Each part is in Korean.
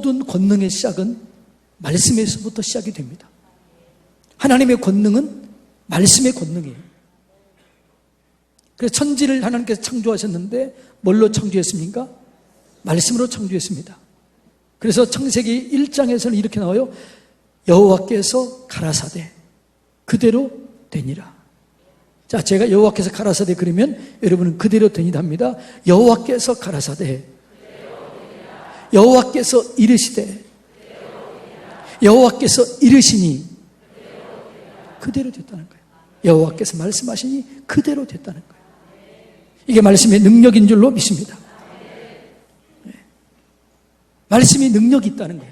모든 권능의 시작은 말씀에서부터 시작이 됩니다. 하나님의 권능은 말씀의 권능이에요. 그래서 천지를 하나님께서 창조하셨는데 뭘로 창조했습니까? 말씀으로 창조했습니다. 그래서 창세기 1장에서는 이렇게 나와요. 여호와께서 가라사대 그대로 되니라. 자, 제가 여호와께서 가라사대 그러면 여러분은 그대로 되니라 합니다. 여호와께서 가라사대, 여호와께서 이르시되, 여호와께서 이르시니 그대로 됐다는 거예요. 여호와께서 말씀하시니 그대로 됐다는 거예요. 이게 말씀의 능력인 줄로 믿습니다. 말씀이 능력이 있다는 거예요.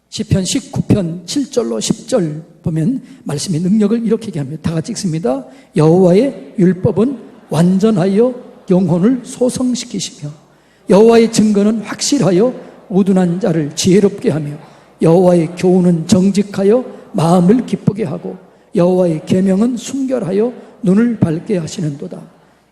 시편 19편 7절로 10절 보면 말씀의 능력을 이렇게 얘기합니다. 다 같이 읽습니다. 여호와의 율법은 완전하여 영혼을 소성시키시며 여호와의 증거는 확실하여 우둔한 자를 지혜롭게 하며 여호와의 교훈은 정직하여 마음을 기쁘게 하고 여호와의 계명은 순결하여 눈을 밝게 하시는도다.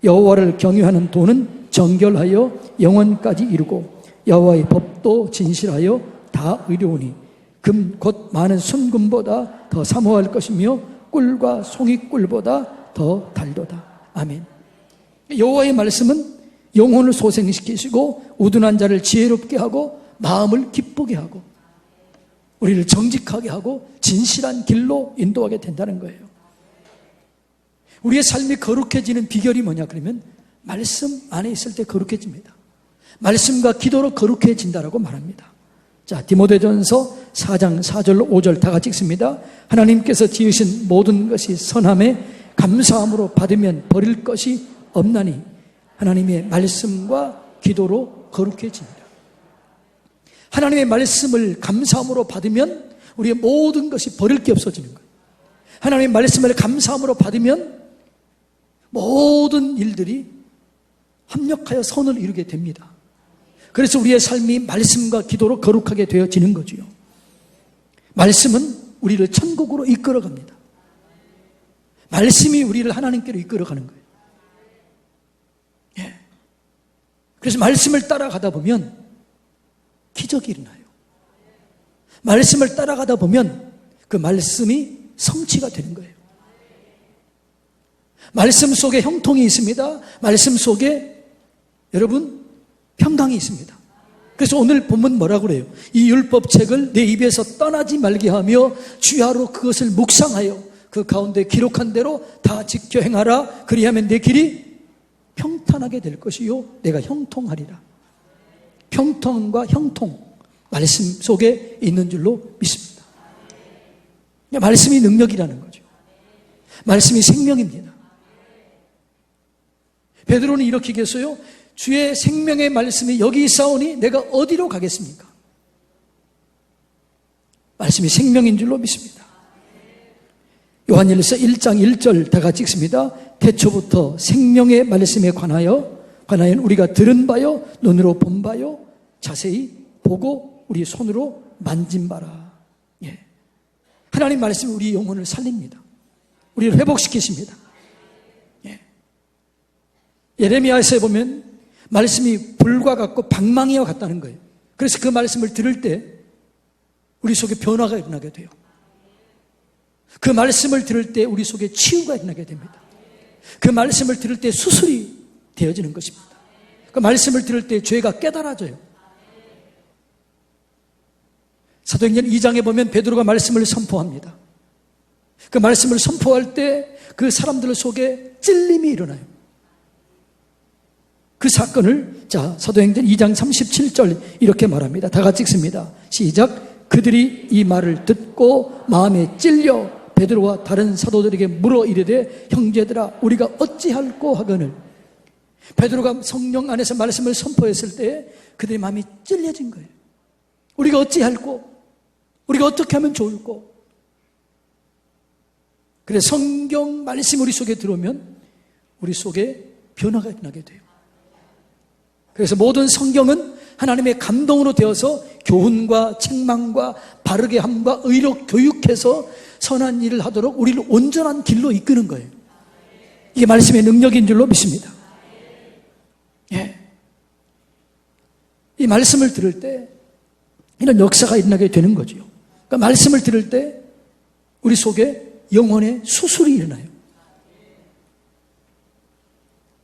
여호와를 경유하는 도는 정결하여 영원까지 이루고 여호와의 법도 진실하여 다 의로우니 금 곧 많은 순금보다 더 사모할 것이며 꿀과 송이꿀보다 더 달도다. 아멘. 여호와의 말씀은 영혼을 소생시키시고 우둔한 자를 지혜롭게 하고 마음을 기쁘게 하고 우리를 정직하게 하고 진실한 길로 인도하게 된다는 거예요. 우리의 삶이 거룩해지는 비결이 뭐냐 그러면 말씀 안에 있을 때 거룩해집니다. 말씀과 기도로 거룩해진다라고 말합니다. 자, 디모데전서 4장 4절 5절 다 같이 읽습니다. 하나님께서 지으신 모든 것이 선함에 감사함으로 받으면 버릴 것이 없나니 하나님의 말씀과 기도로 거룩해집니다. 하나님의 말씀을 감사함으로 받으면 우리의 모든 것이 버릴 게 없어지는 거예요. 하나님의 말씀을 감사함으로 받으면 모든 일들이 합력하여 선을 이루게 됩니다. 그래서 우리의 삶이 말씀과 기도로 거룩하게 되어지는 거지요. 말씀은 우리를 천국으로 이끌어갑니다. 말씀이 우리를 하나님께로 이끌어가는 거예요. 예. 그래서 말씀을 따라가다 보면 기적이 일어나요. 말씀을 따라가다 보면 그 말씀이 성취가 되는 거예요. 말씀 속에 형통이 있습니다. 말씀 속에 여러분 평강이 있습니다. 그래서 오늘 본문 뭐라고 그래요? 이 율법책을 내 입에서 떠나지 말게 하며 주야로 그것을 묵상하여 그 가운데 기록한 대로 다 지켜 행하라. 그리하면 내 길이 평탄하게 될 것이요 내가 형통하리라. 평통과 형통 말씀 속에 있는 줄로 믿습니다. 말씀이 능력이라는 거죠. 말씀이 생명입니다. 베드로는 이렇게 얘기했어요. 주의 생명의 말씀이 여기 있사오니 내가 어디로 가겠습니까? 말씀이 생명인 줄로 믿습니다. 요한일서 1장 1절 다 같이 읽습니다. 태초부터 생명의 말씀에 관하여 우리가 들은 바요 눈으로 본 바요 자세히 보고 우리 손으로 만진 바라. 예. 하나님 말씀이 우리 영혼을 살립니다. 우리를 회복시키십니다. 예. 예레미야서에 보면 말씀이 불과 같고 방망이와 같다는 거예요. 그래서 그 말씀을 들을 때 우리 속에 변화가 일어나게 돼요. 그 말씀을 들을 때 우리 속에 치유가 일어나게 됩니다. 그 말씀을 들을 때 수술이 되어지는 것입니다. 그 말씀을 들을 때 죄가 깨달아져요. 사도행전 2장에 보면 베드로가 말씀을 선포합니다. 그 말씀을 선포할 때 그 사람들 속에 찔림이 일어나요. 그 사건을 자 사도행전 2장 37절 이렇게 말합니다. 다 같이 읽습니다. 시작. 그들이 이 말을 듣고 마음에 찔려 베드로와 다른 사도들에게 물어 이르되 형제들아 우리가 어찌할꼬 하거늘. 베드로가 성령 안에서 말씀을 선포했을 때 그들의 마음이 찔려진 거예요. 우리가 어찌할꼬? 우리가 어떻게 하면 좋을꼬? 그래서 성경 말씀이 우리 속에 들어오면 우리 속에 변화가 일어나게 돼요. 그래서 모든 성경은 하나님의 감동으로 되어서 교훈과 책망과 바르게 함과 의로 교육해서 선한 일을 하도록 우리를 온전한 길로 이끄는 거예요. 이게 말씀의 능력인 줄로 믿습니다. 예. 이 말씀을 들을 때 이런 역사가 일어나게 되는 거죠. 그러니까 말씀을 들을 때 우리 속에 영혼의 수술이 일어나요.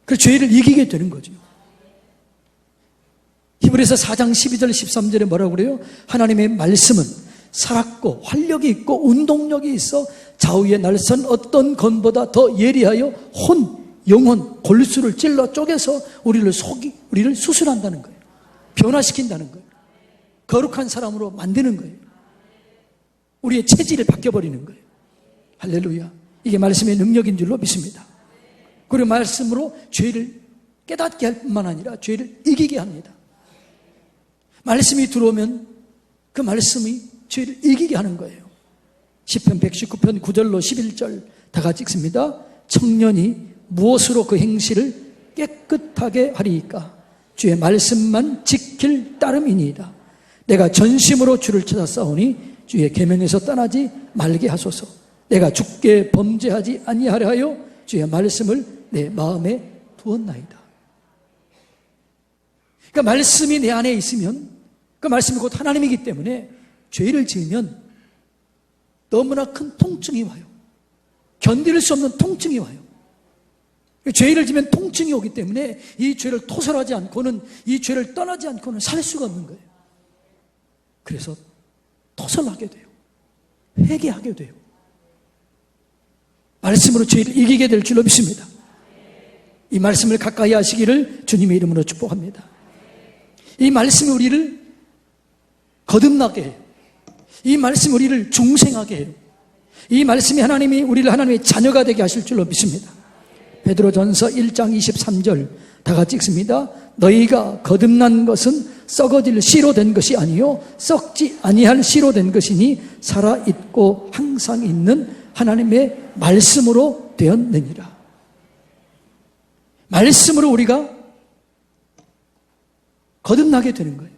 그래서 죄를 이기게 되는 거죠. 히브리서 4장 12절 13절에 뭐라고 그래요? 하나님의 말씀은 살았고 활력이 있고 운동력이 있어 좌우의 날선 어떤 건보다 더 예리하여 혼, 영혼, 골수를 찔러 쪼개서 우리를 수술한다는 거예요. 변화시킨다는 거예요. 거룩한 사람으로 만드는 거예요. 우리의 체질을 바뀌어버리는 거예요. 할렐루야. 이게 말씀의 능력인 줄로 믿습니다. 그리고 말씀으로 죄를 깨닫게 할 뿐만 아니라 죄를 이기게 합니다. 말씀이 들어오면 그 말씀이 죄를 이기게 하는 거예요. 시편 119편 9절로 11절 다 같이 읽습니다. 청년이 무엇으로 그 행실을 깨끗하게 하리이까? 주의 말씀만 지킬 따름이니이다. 내가 전심으로 주를 찾아 싸우니 주의 계명에서 떠나지 말게 하소서. 내가 주께 범죄하지 아니하려 하여 주의 말씀을 내 마음에 두었나이다. 그러니까 말씀이 내 안에 있으면 그 말씀이 곧 하나님이기 때문에 죄를 지으면 너무나 큰 통증이 와요. 견딜 수 없는 통증이 와요. 죄를 지면 통증이 오기 때문에 이 죄를 토설하지 않고는, 이 죄를 떠나지 않고는 살 수가 없는 거예요. 그래서 토설하게 돼요. 회개하게 돼요. 말씀으로 죄를 이기게 될 줄로 믿습니다. 이 말씀을 가까이 하시기를 주님의 이름으로 축복합니다. 이 말씀이 우리를 거듭나게 해요. 이 말씀이 우리를 중생하게 해요. 이 말씀이 하나님이 우리를 하나님의 자녀가 되게 하실 줄로 믿습니다. 베드로전서 1장 23절 다 같이 읽습니다. 너희가 거듭난 것은 썩어질 씨로 된 것이 아니요 썩지 아니할 씨로 된 것이니 살아있고 항상 있는 하나님의 말씀으로 되었느니라. 말씀으로 우리가 거듭나게 되는 거예요.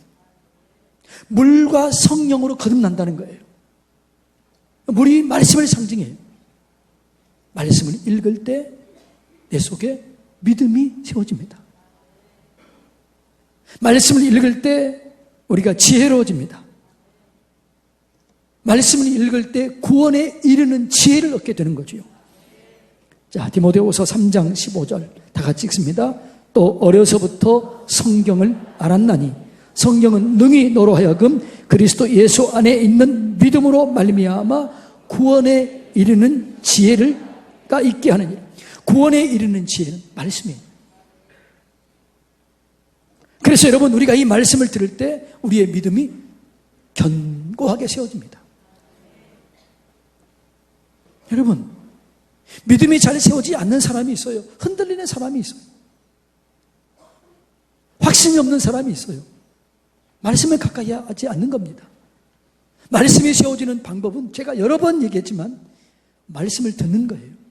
물과 성령으로 거듭난다는 거예요. 물이 말씀을 상징해요. 말씀을 읽을 때 내 속에 믿음이 세워집니다. 말씀을 읽을 때 우리가 지혜로워집니다. 말씀을 읽을 때 구원에 이르는 지혜를 얻게 되는 거죠. 자, 디모데후서 3장 15절 다 같이 읽습니다. 또 어려서부터 성경을 알았나니 성경은 능히 너로 하여금 그리스도 예수 안에 있는 믿음으로 말미암아 구원에 이르는 지혜가 있게 하느니라. 구원에 이르는 지혜는 말씀이에요. 그래서 여러분, 우리가 이 말씀을 들을 때 우리의 믿음이 견고하게 세워집니다. 여러분, 믿음이 잘 세워지지 않는 사람이 있어요. 흔들리는 사람이 있어요. 확신이 없는 사람이 있어요. 말씀을 가까이 하지 않는 겁니다. 말씀이 세워지는 방법은 제가 여러 번 얘기했지만 말씀을 듣는 거예요.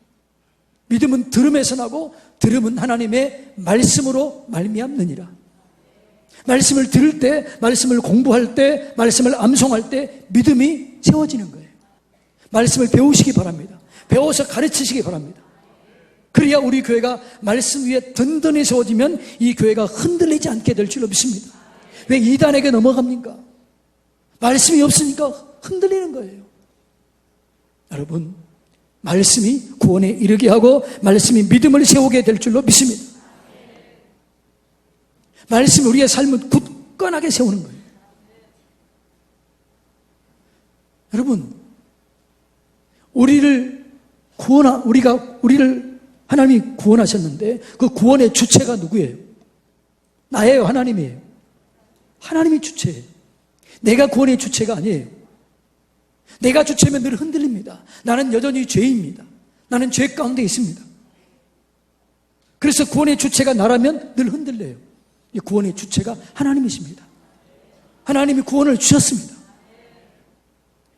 믿음은 들음에서 나고 들음은 하나님의 말씀으로 말미암느니라. 말씀을 들을 때, 말씀을 공부할 때, 말씀을 암송할 때 믿음이 세워지는 거예요. 말씀을 배우시기 바랍니다. 배워서 가르치시기 바랍니다. 그래야 우리 교회가 말씀 위에 든든히 세워지면 이 교회가 흔들리지 않게 될 줄로 믿습니다. 왜 이단에게 넘어갑니까? 말씀이 없으니까 흔들리는 거예요. 여러분, 말씀이 구원에 이르게 하고 말씀이 믿음을 세우게 될 줄로 믿습니다. 말씀이 우리의 삶을 굳건하게 세우는 거예요. 여러분, 우리를 하나님이 구원하셨는데 그 구원의 주체가 누구예요? 나예요, 하나님이에요. 하나님이 주체예요. 내가 구원의 주체가 아니에요. 내가 주체면 늘 흔들립니다. 나는 여전히 죄입니다. 나는 죄 가운데 있습니다. 그래서 구원의 주체가 나라면 늘 흔들려요. 이 구원의 주체가 하나님이십니다. 하나님이 구원을 주셨습니다.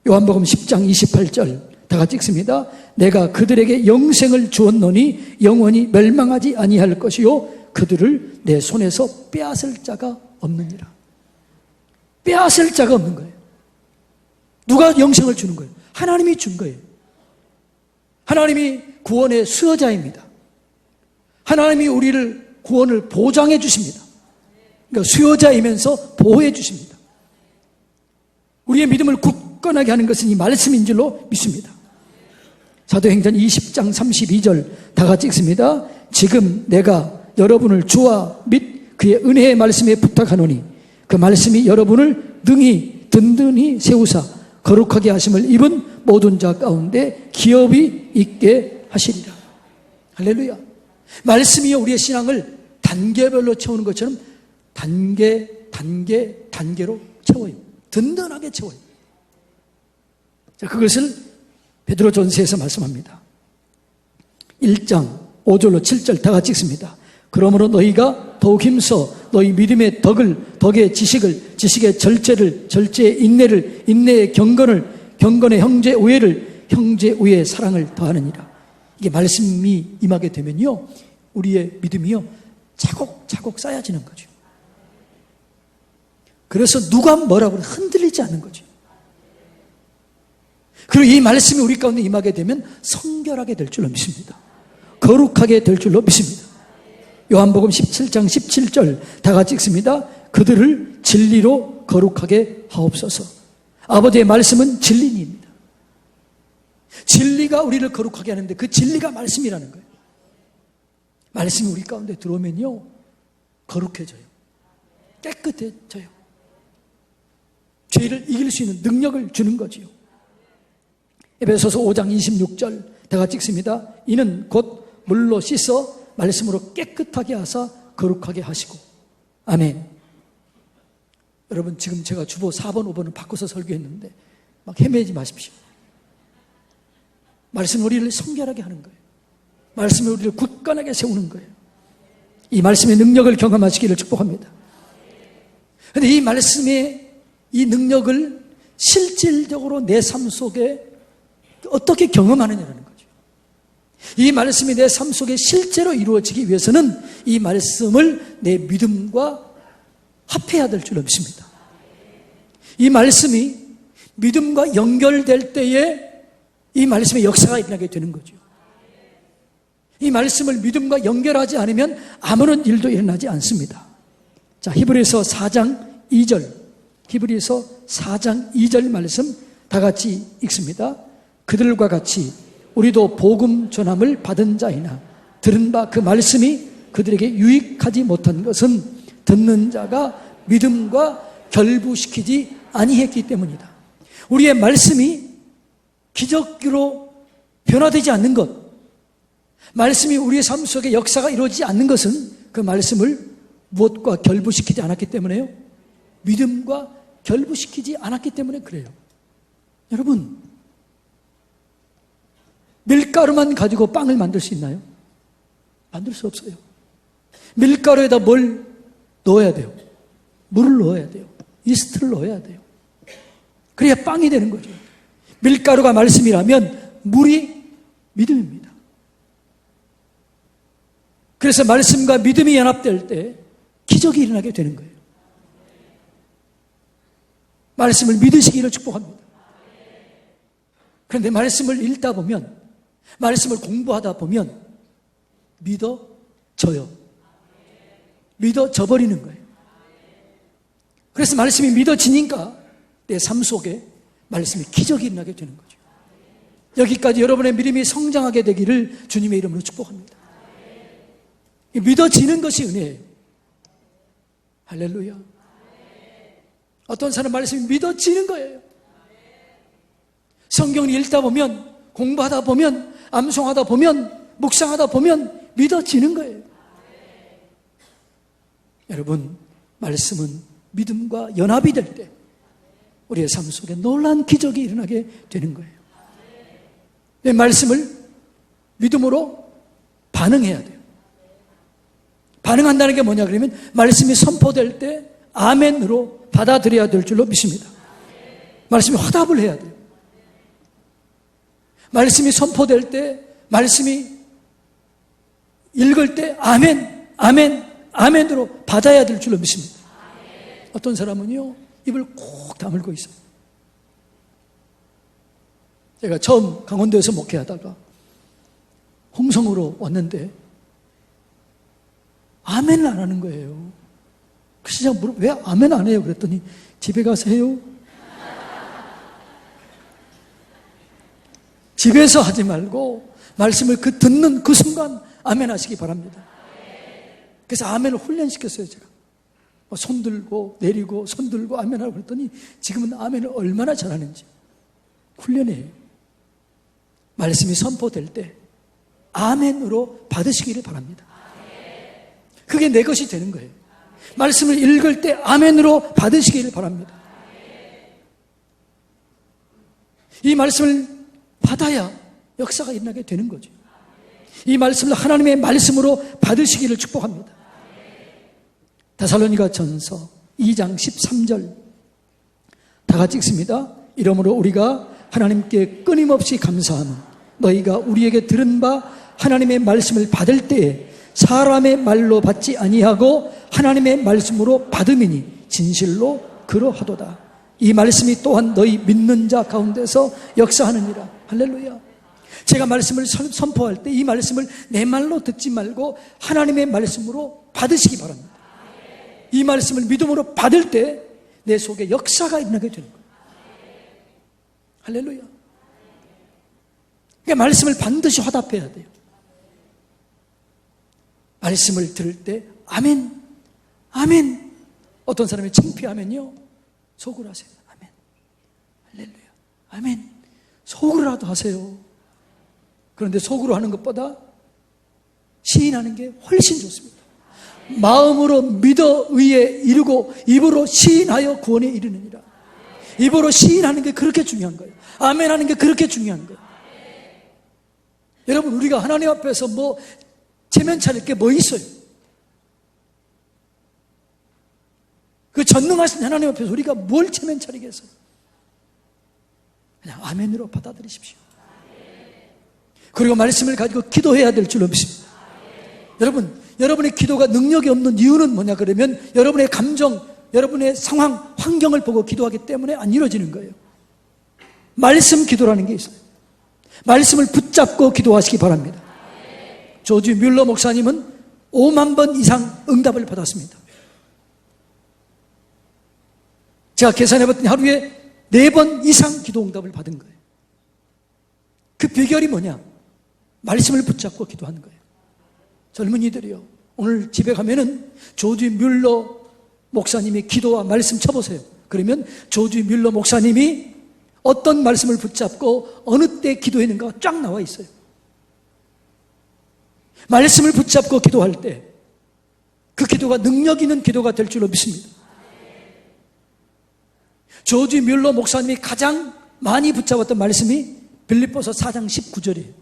요한복음 10장 28절 다 같이 읽습니다. 내가 그들에게 영생을 주었노니 영원히 멸망하지 아니할 것이요 그들을 내 손에서 빼앗을 자가 없느니라. 빼앗을 자가 없는 거예요. 누가 영생을 주는 거예요? 하나님이 준 거예요. 하나님이 구원의 수여자입니다. 하나님이 우리를 구원을 보장해 주십니다. 그러니까 수여자이면서 보호해 주십니다. 우리의 믿음을 굳건하게 하는 것은 이 말씀인 줄로 믿습니다. 사도행전 20장 32절 다 같이 읽습니다. 지금 내가 여러분을 주와 및 그의 은혜의 말씀에 부탁하노니 그 말씀이 여러분을 능히 든든히 세우사 거룩하게 하심을 입은 모든 자 가운데 기업이 있게 하시리라. 할렐루야. 말씀이 우리의 신앙을 단계별로 채우는 것처럼 단계로 채워요. 든든하게 채워요. 자, 그것을 베드로전서에서 말씀합니다. 1장 5절로 7절 다 같이 읽습니다. 그러므로 너희가 더욱 힘써 너희 믿음의 덕의 지식을, 지식의 절제의 인내를, 인내의 경건의 형제 우애를, 형제 우애의 사랑을 더하느니라. 이게 말씀이 임하게 되면요, 우리의 믿음이요 차곡차곡 쌓여지는 거죠. 그래서 누가 뭐라고 흔들리지 않는 거죠. 그리고 이 말씀이 우리 가운데 임하게 되면 성결하게 될 줄로 믿습니다. 거룩하게 될 줄로 믿습니다. 요한복음 17장 17절 다 같이 읽습니다. 그들을 진리로 거룩하게 하옵소서. 아버지의 말씀은 진리입니다. 진리가 우리를 거룩하게 하는데 그 진리가 말씀이라는 거예요. 말씀이 우리 가운데 들어오면요 거룩해져요. 깨끗해져요. 죄를 이길 수 있는 능력을 주는 거지요. 에베소서 5장 26절 다 같이 읽습니다. 이는 곧 물로 씻어 말씀으로 깨끗하게 하사 거룩하게 하시고. 아멘. 여러분, 지금 제가 주보 4번 5번을 바꿔서 설교했는데 막 헤매지 마십시오. 말씀은 우리를 성결하게 하는 거예요. 말씀은 우리를 굳건하게 세우는 거예요. 이 말씀의 능력을 경험하시기를 축복합니다. 그런데 이 말씀의 이 능력을 실질적으로 내 삶 속에 어떻게 경험하느냐는 거죠. 이 말씀이 내 삶 속에 실제로 이루어지기 위해서는 이 말씀을 내 믿음과 합해야 될 줄로 믿습니다. 이 말씀이 믿음과 연결될 때에 이 말씀의 역사가 일어나게 되는 거죠. 이 말씀을 믿음과 연결하지 않으면 아무런 일도 일어나지 않습니다. 자, 히브리서 4장 2절, 히브리서 4장 2절 말씀 다 같이 읽습니다. 그들과 같이 우리도 복음 전함을 받은 자이나 들은 바 그 말씀이 그들에게 유익하지 못한 것은 듣는 자가 믿음과 결부시키지 아니했기 때문이다. 우리의 말씀이 기적으로 변화되지 않는 것, 말씀이 우리의 삶 속에 역사가 이루어지지 않는 것은 그 말씀을 무엇과 결부시키지 않았기 때문에요. 믿음과 결부시키지 않았기 때문에 그래요. 여러분, 밀가루만 가지고 빵을 만들 수 있나요? 만들 수 없어요. 밀가루에다 뭘 넣어야 돼요? 물을 넣어야 돼요. 이스트를 넣어야 돼요. 그래야 빵이 되는 거죠. 밀가루가 말씀이라면 물이 믿음입니다. 그래서 말씀과 믿음이 연합될 때 기적이 일어나게 되는 거예요. 말씀을 믿으시기를 축복합니다. 그런데 말씀을 읽다 보면, 말씀을 공부하다 보면 믿어져요. 믿어져 버리는 거예요. 그래서 말씀이 믿어지니까 내 삶 속에 말씀이 기적이 일어나게 되는 거죠. 여기까지 여러분의 믿음이 성장하게 되기를 주님의 이름으로 축복합니다. 믿어지는 것이 은혜예요. 할렐루야. 어떤 사람 말씀이 믿어지는 거예요. 성경을 읽다 보면, 공부하다 보면, 암송하다 보면, 묵상하다 보면 믿어지는 거예요. 여러분, 말씀은 믿음과 연합이 될 때 우리의 삶 속에 놀라운 기적이 일어나게 되는 거예요. 내 말씀을 믿음으로 반응해야 돼요. 반응한다는 게 뭐냐 그러면 말씀이 선포될 때 아멘으로 받아들여야 될 줄로 믿습니다. 말씀이 화답을 해야 돼요. 말씀이 선포될 때, 말씀이 읽을 때 아멘, 아멘, 아멘으로 받아야 될 줄로 믿습니다. 어떤 사람은요 입을 꼭 다물고 있어요. 제가 처음 강원도에서 목회하다가 홍성으로 왔는데 아멘을 안 하는 거예요. 그래서 제가 왜 아멘 안 해요? 그랬더니 집에 가서 해요. 집에서 하지 말고 말씀을 듣는 그 순간 아멘 하시기 바랍니다. 그래서 아멘을 훈련시켰어요. 제가 손 들고 내리고 손 들고 아멘하고 그랬더니 지금은 아멘을 얼마나 잘하는지 훈련해요. 말씀이 선포될 때 아멘으로 받으시기를 바랍니다. 그게 내 것이 되는 거예요. 말씀을 읽을 때 아멘으로 받으시기를 바랍니다. 이 말씀을 받아야 역사가 일어나게 되는 거죠. 이 말씀을 하나님의 말씀으로 받으시기를 축복합니다. 데살로니가 전서 2장 13절 다 같이 읽습니다. 이러므로 우리가 하나님께 끊임없이 감사하는 너희가 우리에게 들은 바 하나님의 말씀을 받을 때에 사람의 말로 받지 아니하고 하나님의 말씀으로 받음이니 진실로 그러하도다. 이 말씀이 또한 너희 믿는 자 가운데서 역사하느니라. 할렐루야. 제가 말씀을 선포할 때 이 말씀을 내 말로 듣지 말고 하나님의 말씀으로 받으시기 바랍니다. 이 말씀을 믿음으로 받을 때 내 속에 역사가 일어나게 되는 거예요. 할렐루야. 그러니까 말씀을 반드시 화답해야 돼요. 말씀을 들을 때 아멘, 아멘. 어떤 사람이 창피하면요 속으로 하세요. 아멘, 할렐루야, 아멘. 속으로라도 하세요. 그런데 속으로 하는 것보다 시인하는 게 훨씬 좋습니다. 마음으로 믿어 의에 이르고 입으로 시인하여 구원에 이르느니라. 입으로 시인하는 게 그렇게 중요한 거예요. 아멘 하는 게 그렇게 중요한 거예요. 여러분, 우리가 하나님 앞에서 체면 차릴 게 뭐 있어요? 그 전능하신 하나님 앞에서 우리가 뭘 체면 차리겠어요? 그냥 아멘으로 받아들이십시오. 그리고 말씀을 가지고 기도해야 될 줄로 믿습니다. 여러분의 기도가 능력이 없는 이유는 뭐냐 그러면 여러분의 감정, 여러분의 상황, 환경을 보고 기도하기 때문에 안 이루어지는 거예요. 말씀 기도라는 게 있어요. 말씀을 붙잡고 기도하시기 바랍니다. 조지 뮬러 목사님은 5만 번 이상 응답을 받았습니다. 제가 계산해봤더니 하루에 4번 이상 기도 응답을 받은 거예요. 그 비결이 뭐냐? 말씀을 붙잡고 기도하는 거예요. 젊은이들이요, 오늘 집에 가면은 조지 뮬러 목사님이 기도와 말씀 쳐보세요. 그러면 조지 뮬러 목사님이 어떤 말씀을 붙잡고 어느 때 기도했는가가 쫙 나와 있어요. 말씀을 붙잡고 기도할 때 그 기도가 능력 있는 기도가 될 줄로 믿습니다. 조지 뮬러 목사님이 가장 많이 붙잡았던 말씀이 빌립보서 4장 19절이에요.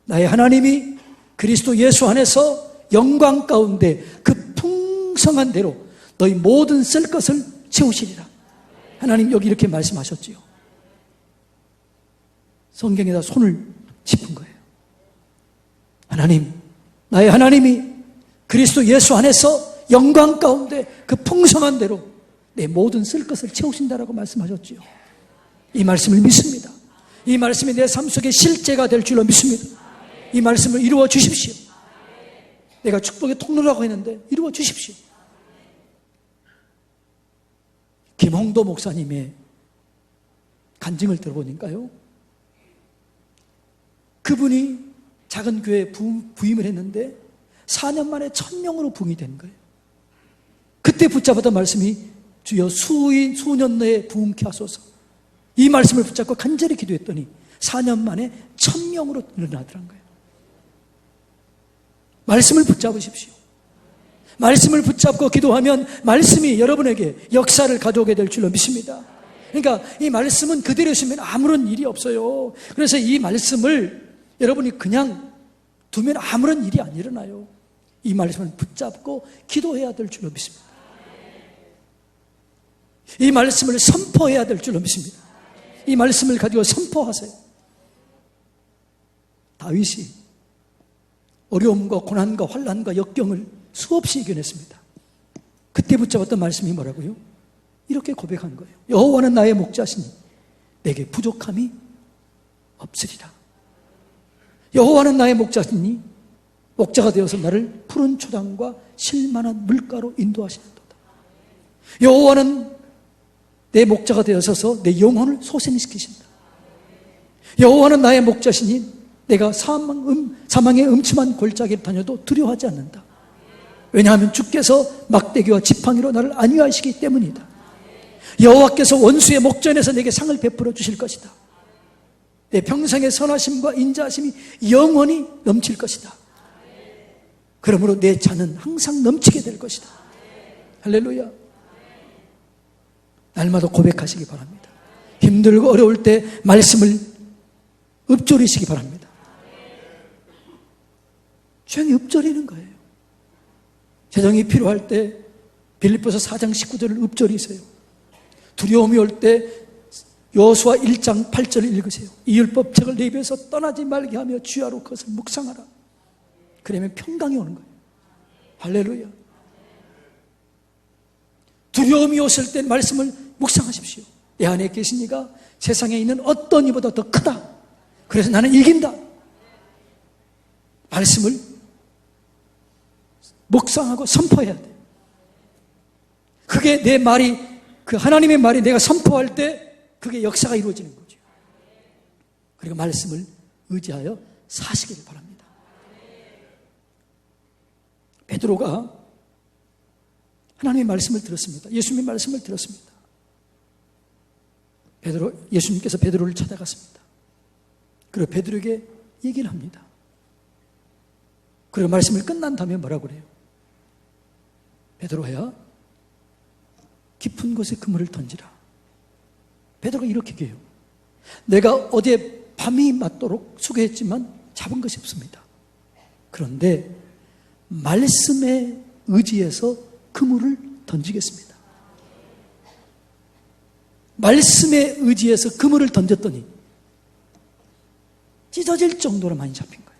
나의 하나님이 그리스도 예수 안에서 영광 가운데 그 풍성한 대로 너희 모든 쓸 것을 채우시리라. 하나님 여기 이렇게 말씀하셨지요. 성경에다 손을 짚은 거예요. 하나님, 나의 하나님이 그리스도 예수 안에서 영광 가운데 그 풍성한 대로 내 모든 쓸 것을 채우신다라고 말씀하셨지요. 이 말씀을 믿습니다. 이 말씀이 내 삶 속에 실제가 될 줄로 믿습니다. 이 말씀을 이루어 주십시오. 내가 축복의 통로라고 했는데 이루어 주십시오. 김홍도 목사님의 간증을 들어보니까요, 그분이 작은 교회에 부임을 했는데 4년 만에 1000명으로 부임이 된 거예요. 그때 붙잡았던 말씀이 주여 수년 내에 부흥케 하소서. 이 말씀을 붙잡고 간절히 기도했더니 4년 만에 1000명으로 늘어나더란 거예요. 말씀을 붙잡으십시오. 말씀을 붙잡고 기도하면 말씀이 여러분에게 역사를 가져오게 될 줄로 믿습니다. 그러니까 이 말씀은 그대로 있으면 아무런 일이 없어요. 그래서 이 말씀을 여러분이 그냥 두면 아무런 일이 안 일어나요. 이 말씀을 붙잡고 기도해야 될 줄로 믿습니다. 이 말씀을 선포해야 될 줄로 믿습니다. 이 말씀을 가지고 선포하세요. 다윗이 어려움과 고난과 환난과 역경을 수없이 이겨냈습니다. 그때 붙잡았던 말씀이 뭐라고요? 이렇게 고백한 거예요. 여호와는 나의 목자시니 내게 부족함이 없으리라. 여호와는 나의 목자시니 목자가 되어서 나를 푸른 초당과 실만한 물가로 인도하시는도다. 여호와는 내 목자가 되어서서 내 영혼을 소생시키신다. 여호와는 나의 목자시니 내가 사망의 음침한 골짜기를 다녀도 두려워하지 않는다. 왜냐하면 주께서 막대기와 지팡이로 나를 안위하시기 때문이다. 여호와께서 원수의 목전에서 내게 상을 베풀어 주실 것이다. 내 평생의 선하심과 인자하심이 영원히 넘칠 것이다. 그러므로 내 잔은 항상 넘치게 될 것이다. 할렐루야. 날마다 고백하시기 바랍니다. 힘들고 어려울 때 말씀을 읊조리시기 바랍니다. 조용히 읊조리는 거예요. 재정이 필요할 때 빌립보서 4장 19절을 읊조리세요. 두려움이 올 때 여호수아 1장 8절을 읽으세요. 이 율법책을 내 입에서 떠나지 말게 하며 주야로 그것을 묵상하라. 그러면 평강이 오는 거예요. 할렐루야. 두려움이 오실 때 말씀을 묵상하십시오. 내 안에 계신 이가 세상에 있는 어떤 이보다 더 크다. 그래서 나는 이긴다. 말씀을 묵상하고 선포해야 돼. 그게 내 말이, 그 하나님의 말이 내가 선포할 때 그게 역사가 이루어지는 거죠. 그리고 말씀을 의지하여 사시기를 바랍니다. 베드로가 하나님의 말씀을 들었습니다. 예수님의 말씀을 들었습니다. 예수님께서 베드로를 찾아갔습니다. 그리고 베드로에게 얘기를 합니다. 그리고 말씀을 끝난 다음에 뭐라고 그래요? 베드로야, 깊은 곳에 그물을 던지라. 베드로가 이렇게 얘기해요. 내가 어제 밤이 맞도록 수고했지만 잡은 것이 없습니다. 그런데 말씀에 의지해서 그물을 던지겠습니다. 말씀에 의지해서 그물을 던졌더니 찢어질 정도로 많이 잡힌 거예요.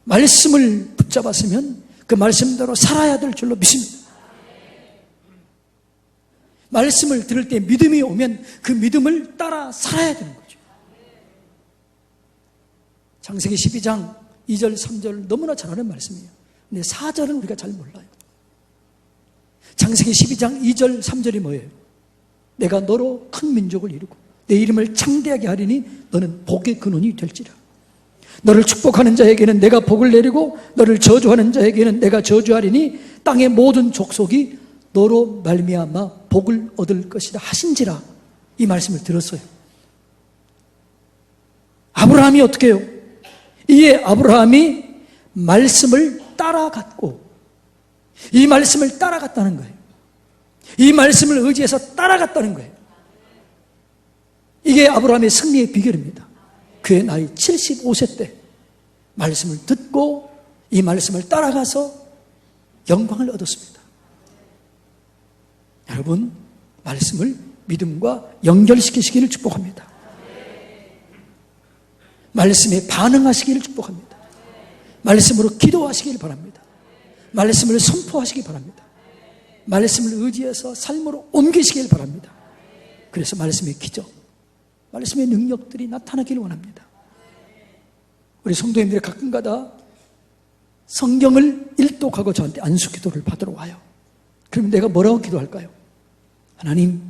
말씀을 붙잡았으면 그 말씀대로 살아야 될 줄로 믿습니다. 말씀을 들을 때 믿음이 오면 그 믿음을 따라 살아야 되는 거죠. 창세기 12장 2절 3절 너무나 잘 아는 말씀이에요. 근데 4절은 우리가 잘 몰라요. 창세기 12장 2절 3절이 뭐예요? 내가 너로 큰 민족을 이루고 내 이름을 창대하게 하리니 너는 복의 근원이 될지라. 너를 축복하는 자에게는 내가 복을 내리고 너를 저주하는 자에게는 내가 저주하리니 땅의 모든 족속이 너로 말미암아 복을 얻을 것이다 하신지라. 이 말씀을 들었어요. 아브라함이 어떻게 해요? 이에 아브라함이 말씀을 따라갔고, 이 말씀을 따라갔다는 거예요. 이 말씀을 의지해서 따라갔다는 거예요. 이게 아브라함의 승리의 비결입니다. 그의 나이 75세 때 말씀을 듣고 이 말씀을 따라가서 영광을 얻었습니다. 여러분, 말씀을 믿음과 연결시키시기를 축복합니다. 말씀에 반응하시기를 축복합니다. 말씀으로 기도하시기를 바랍니다. 말씀을 선포하시기 바랍니다. 말씀을 의지해서 삶으로 옮기시길 바랍니다. 그래서 말씀의 기적, 말씀의 능력들이 나타나기를 원합니다. 우리 성도님들이 가끔가다 성경을 일독하고 저한테 안수기도를 받으러 와요. 그럼 내가 뭐라고 기도할까요? 하나님,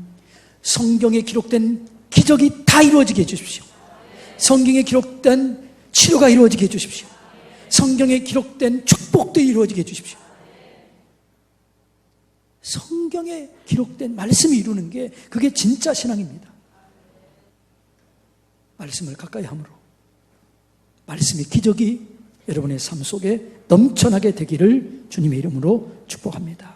성경에 기록된 기적이 다 이루어지게 해주십시오. 성경에 기록된 치료가 이루어지게 해주십시오. 성경에 기록된 축복도 이루어지게 해주십시오. 성경에 기록된 말씀이 이루는 게 그게 진짜 신앙입니다. 말씀을 가까이 함으로 말씀의 기적이 여러분의 삶 속에 넘쳐나게 되기를 주님의 이름으로 축복합니다.